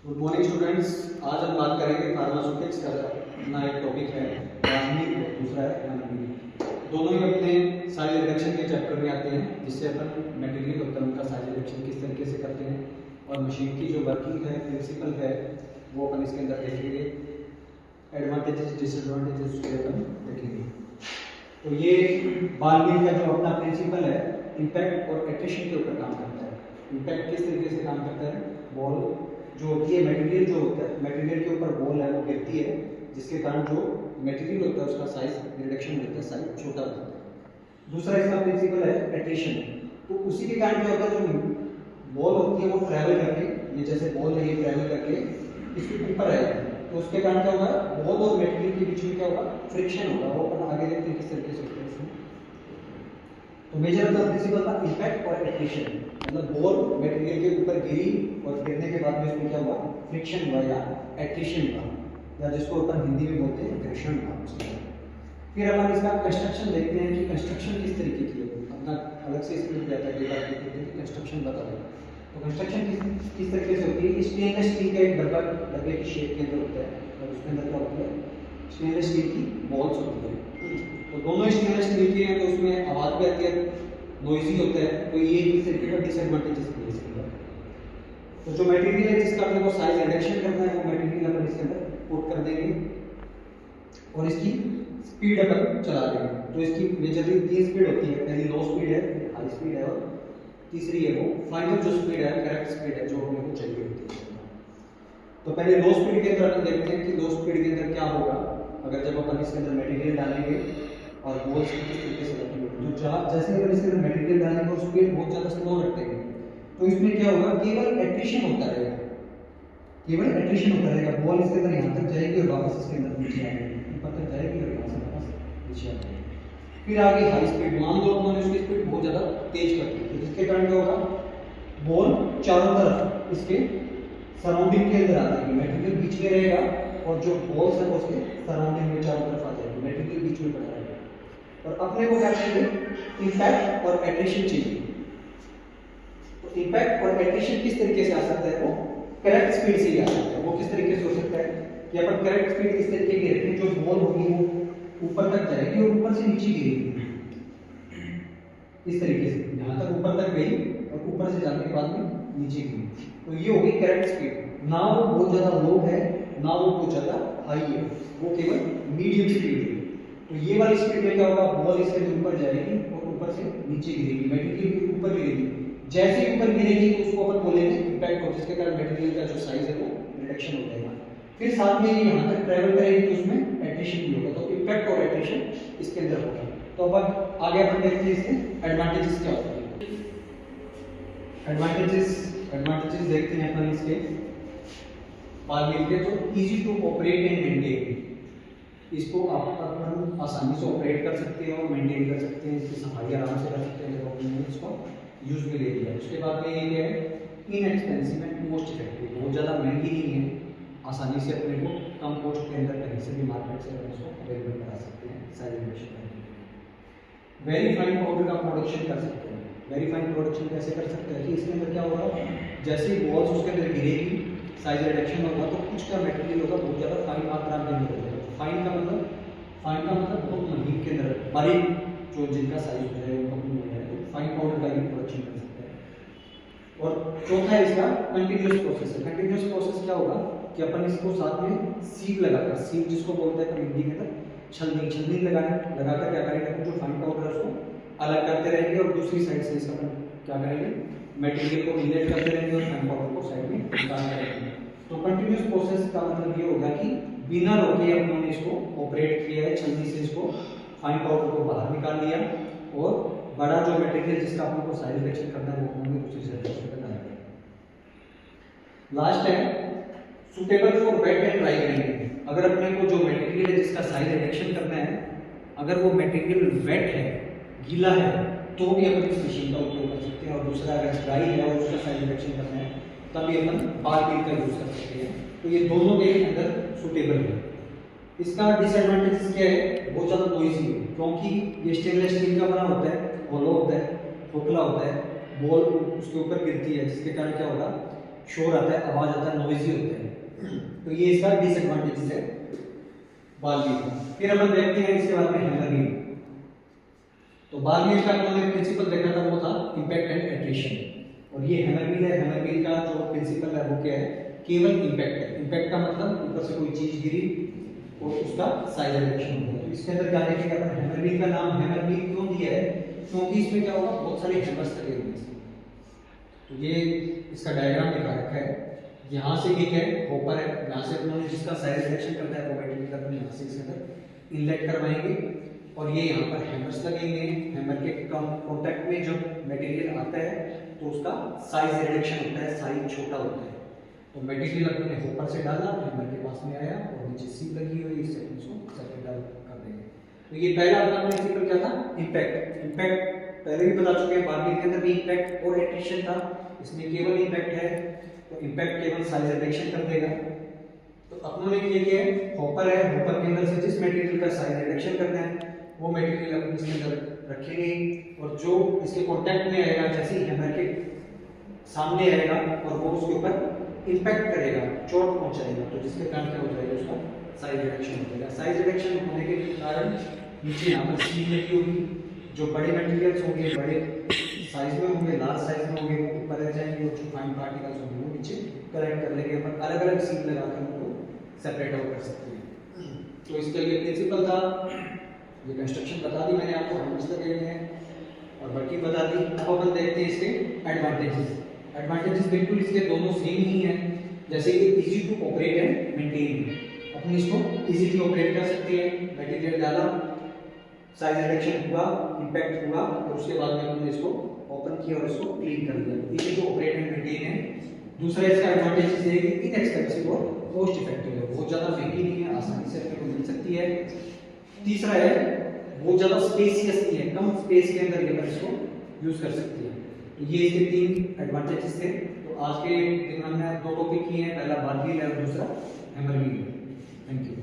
Good morning students. आज हम बात करेंगे फार्मास्यूटिक्स का अपना एक टॉपिक है रासायनिक और दूसरा है अनॉर्गेनिक। दोनों ही अपने साइज रिडक्शन के चैप्टर में आते हैं, जिससे अपन मटेरियल होता है उनका साइज रिडक्शन किस तरीके से करते हैं और मशीन की जो वर्किंग है प्रिंसिपल है वो अपन इसके अंदर देखेंगे। एडवांटेजेस डिसएडवांटेजेस उसके अपन देखेंगे। तो ये बॉल मिल का जो अपना प्रिंसिपल है इम्पैक्ट और एट्रिशन के ऊपर काम करता है। इम्पैक्ट किस तरीके से काम करता है, बॉल जो होती है मटेरियल जो होता है मटेरियल के ऊपर बॉल है वो गिरती है, जिसके कारण जो मटेरियल होता है उसका साइज रिडक्शन होता है, साइज छोटा होता है। दूसरा इसका प्रिंसिपल है एट्रिशन। तो उसी के कारण क्या होता है, जो बॉल होती है वो ट्रैवल करके, ये जैसे बॉल है ये ट्रैवल करके इसके ऊपर आएगा, तो उसके कारण क्या होगा, बॉल और मटेरियल के बीच में क्या होगा, फ्रिक्शन होगा। वो अपन आगे देखते हैं किस तरीके से होता है इसमें। तो मेजर ऑफ द प्रिंसिपल था इम्पैक्ट और एट्रिशन, मतलब बॉल मटेरियल के ऊपर गिरी और गिरने के बाद में इसमें क्या हुआ, फ्रिक्शन हुआ या एट्रिशन हुआ, या जिसको अपन हिंदी में बोलते हैं घर्षण हुआ। फिर अपन इसका कंस्ट्रक्शन देखते हैं कि कंस्ट्रक्शन किस तरीके की है। अपना अलग से इसमें जाता है कि कंस्ट्रक्शन बता दो। तो कंस्ट्रक्शन किस तरीके से होती है, स्टेनलेस स्टील का एक डब्बे की शेप के अंदर होता है और उसके अंदर क्या होती है, स्टेनलेस स्टील की बॉल्स होती है। तो दोनों स्टेनलेस स्टील के हैं तो उसमें आवाज भी आती है, नॉइजी होता है। तो ये इस तरीके का डिसएडवांटेजेस है इसके। तो जो मटेरियल है जिसका अपने को साइज रिडक्शन करना है वो मटेरियल अपन इसके अंदर पुट कर देंगे और इसकी स्पीड अपन चला देंगे। तो इसकी मेजरली तीन स्पीड होती है, पहली लो स्पीड है, हाई स्पीड है और तीसरी है वो फाइनल जो स्पीड है, करेक्ट स्पीड है जो हमें को चाहिए होती है। तो पहले लो स्पीड के अंदर अपन देखते हैं कि लो स्पीड के अंदर क्या होगा अगर जब अपन इसके अंदर मटेरियल डालेंगे और बॉल्स किस तरीके से रखेंगे। तो जैसे अपन इसके अंदर मटेरियल डालेंगे और स्पीड बहुत ज़्यादा स्लो रखेंगे तो इसमें क्या होगा, केवल एट्रिशन होता रहेगा, केवल एट्रिशन होता रहेगा। बॉल इसके अंदर यहाँ तक जाएगी और वापस इसके अंदर नीचे आएगी, ऊपर तक जाएगी और यहाँ से वापस नीचे आएगी। फिर आगे हाई स्पीड, मान लो उन्होंने उसकी स्पीड बहुत ज़्यादा तेज कर दी तो जिसके कारण क्या होगा, बॉल चारों तरफ इसके सराउंडिंग के अंदर आ जाएगी, मटेरियल बीच में रहेगा और जो बॉल्स है उसके सराउंडिंग में चारों तरफ आ जाएगी, मटेरियल बीच में पड़ा रहेगा। और अपने को क्या चाहिए, इम्पैक्ट और एट्रिशन चाहिए। तो इम्पैक्ट और एट्रिशन किस तरीके से आ सकता है, वो करेक्ट स्पीड से ही आ सकता है। वो किस तरीके से हो सकता है कि अपन करेक्ट स्पीड इस तरीके की रखें, जो बॉल होगी वो ऊपर तक जाएगी और ऊपर से नीचे गिरेगी इस तरीके से, यहाँ तक ऊपर तक गई और ऊपर से जाने के बाद में नीचे गिरी। तो ये होगी करेक्ट स्पीड। ना वो बहुत ज़्यादा लो है ना वो बहुत ज़्यादा हाई है, वो केवल मीडियम स्पीड है। तो ये वाली स्पीड में क्या होगा, बॉल इसके ऊपर जाएगी और ऊपर से नीचे गिरेगी, मटेरियल के ऊपर गिरेगी। जैसे ही ऊपर गिरेगी तो उसको अपन बोलेंगे इम्पैक्ट हो, जिसके कारण मटेरियल का जो साइज है वो रिडक्शन हो जाएगा। फिर साथ में ये यहाँ तक ट्रैवल करेगी तो उसमें एट्रिशन भी होगा। तो इम्पैक्ट और एट्रिशन इसके अंदर होगा। तो अब आगे अपन देखते हैं इसके एडवांटेजेस क्या होते हैं। एडवांटेजेस देखते हैं अपन इसके बाद मिलते हैं। तो easy to operate and maintain, इसको अपन आसानी से ऑपरेट कर सकते हैं और मेंटेन कर सकते हैं, इसकी सफाई आराम से कर सकते हैं जब आपने इसको यूज में ले लिया। उसके बाद में ये है इनएक्सपेंसिव एंड मोस्ट इफेक्टिव, बहुत ज़्यादा महंगी नहीं है, आसानी से अपने को कम कॉस्ट के अंदर कहीं से भी मार्केट से अपन इसको अवेलेबल करा सकते हैं साइज रिडक्शन करने के लिए। वेरी फाइन पाउडर का प्रोडक्शन कर सकते हैं। वेरी फाइन प्रोडक्शन कैसे कर सकते हैं कि इसके अंदर क्या होगा, जैसे ही बॉल्स उसके अंदर गिरेगी साइज रिडक्शन होगा तो कुछ का मटेरियल होगा बहुत ज़्यादा फाइन मात्रा में हो जाएगा। फाइन का मतलब बहुत महीन के अंदर बारीक जो जिनका साइज हो जाए वो कम हो जाए, तो फाइन पाउडर का भी प्रोडक्शन कर सकते हैं। और चौथा है इसका कंटिन्यूअस प्रोसेस है। कंटिन्यूअस प्रोसेस क्या होगा कि अपन इसको साथ में सीव लगाकर, सीव जिसको बोलते हैं हिंदी के अंदर छलनी लगाकर क्या करेंगे, जो फाइन पाउडर है उसको अलग करते रहेंगे और दूसरी साइड से इसका अपन क्या करेंगे, मटेरियल को इनलेट करते रहेंगे और फाइन पाउडर को साइड में निकालते रहेंगे। तो कंटिन्यूअस प्रोसेस का मतलब ये होगा कि बिना रोके हमने इसको ऑपरेट किया है, छलनी से इसको फाइन पाउडर को बाहर निकाल लिया और बड़ा जो मटेरियल जिसका अपन को साइज रिडक्शन करना है वो हमने दूसरी साइड पे डाल दिया। लास्ट है suitable for wait and dry grinding. अगर अपने को जो मटेरियल है जिसका साइज रिडक्शन करना है, अगर वो मटेरियल वेट है, गीला है, तो भी अपन इस मशीन का उपयोग कर सकते हैं। और दूसरा अगर ड्राई है और उसका साइज रिडक्शन करना है तभी अपन बार बीट का यूज कर सकते हैं। तो ये दोनों के अंदर सुटेबल है। इसका डिसएडवांटेज क्या है, बहुत ज़्यादा नॉइजी है, क्योंकि ये स्टेनलेस स्टील का बना होता है, होलो होता है, खोखला होता है, बॉल उसके ऊपर गिरती है, जिसके कारण क्या होगा, शोर आता है, आवाज आता है, नॉइजी होता है। तो ये इसका डिसएडवांटेजेस है बॉल व्हील का। फिर अपन देखते हैं इसके बाद में हैमर व्हील। तो बॉल व्हील का हमने प्रिंसिपल देखा था, वो था इंपैक्ट एंड एट्रिशन। और ये हैमर व्हील है। हैमर व्हील का जो प्रिंसिपल है वो क्या है, केवल इंपैक्ट है। इंपैक्ट का मतलब ऊपर से कोई चीज गिरी और उसका साइज रिडक्शन हो गया। तो इसके अंदर क्या देखेंगे अपन, हैमर व्हील का नाम हैमर व्हील क्यों दिया है, क्योंकि इसमें क्या होगा, बहुत सारे हैमर्स लगे हुए हैं। तो ये इसका डायग्राम दिखा रखा है। यहाँ से एक है हॉपर है, यहाँ से उन्होंने जिसका साइज रिडक्शन करता है वो मटेरियल अपन यहाँ से इसके अंदर इनलेट करवाएंगे और ये यहाँ पर हैमर्स लगेंगे। हैमर के कॉन्टैक्ट में जब मटेरियल आता है तो उसका साइज रिडक्शन होता है, साइज छोटा होता है। तो मटेरियल अपने हॉपर से डाला, हैमर के पास में आया और नीचे सील लगी हुई, इससे उसको सर्किट कर देंगे। तो ये पहला अपना प्रिंसिपल क्या था, इंपैक्ट। इंपैक्ट पहले भी बता चुके हैं, बाकी के अंदर भी इंपैक्ट और एट्रिशन था, इसमें केवल इंपैक्ट है। तो इंपैक्ट केवल साइज रिडक्शन कर देगा। तो अपनों ने किया है, हॉपर है, हॉपर के अंदर से जिस मटेरियल का साइज रिडक्शन करना है वो मटेरियल अपन इसके अंदर रखेंगे और जो इसके कांटेक्ट में आएगा, जैसे ही हैमर के सामने आएगा और वो उसके ऊपर इंपैक्ट करेगा, चोट पहुंचाएगा, तो जिसके कारण क्या हो जाएगा, उसका साइज रिडक्शन हो जाएगा। साइज रिडक्शन होने के कारण नीचे यहाँ पर सील लगी होगी, जो बड़े मटेरियल्स होंगे, बड़े साइज में होंगे, लार्ज साइज में होंगे, वो ऊपर रह जाएंगे और जो फाइन पार्टिकल्स होंगे वो नीचे कलेक्ट कर लेंगे। अपन अलग अलग सील लगाकर उनको सेपरेट आउट कर सकते हैं। तो इसके लिए प्रिंसिपल था, ये कंस्ट्रक्शन बता दी मैंने आपको, हैमर्स लगे हुए हैं और बाकी बता दी। अब अपन देखते हैं इसके एडवांटेजेस। एडवांटेजेस बिल्कुल इसके दोनों सेम ही हैं, जैसे कि easy to operate and maintain. अपन इसको इजीली ऑपरेट कर सकते हैं, मटेरियल डाला, साइज रिडक्शन हुआ, इंपैक्ट हुआ और उसके बाद में हमने इसको ओपन किया और इसको क्लीन कर दिया। Easy to operate and maintain है। दूसरा इसका एडवांटेज ये है कि इनएक्सपेंसिव और कॉस्ट इफेक्टिव है, बहुत ज़्यादा महंगी नहीं है, आसानी से अपने को मिल सकती है। तीसरा है बहुत ज़्यादा स्पेसियस नहीं है, कम स्पेस के अंदर ये अपन इसको यूज़ कर सकते हैं। तो ये इसके 3 एडवांटेजेस थे। तो आज के दिन हमने 2 टॉपिक किए हैं, पहला बॉल व्हील है और दूसरा हैमर व्हील है। Thank you.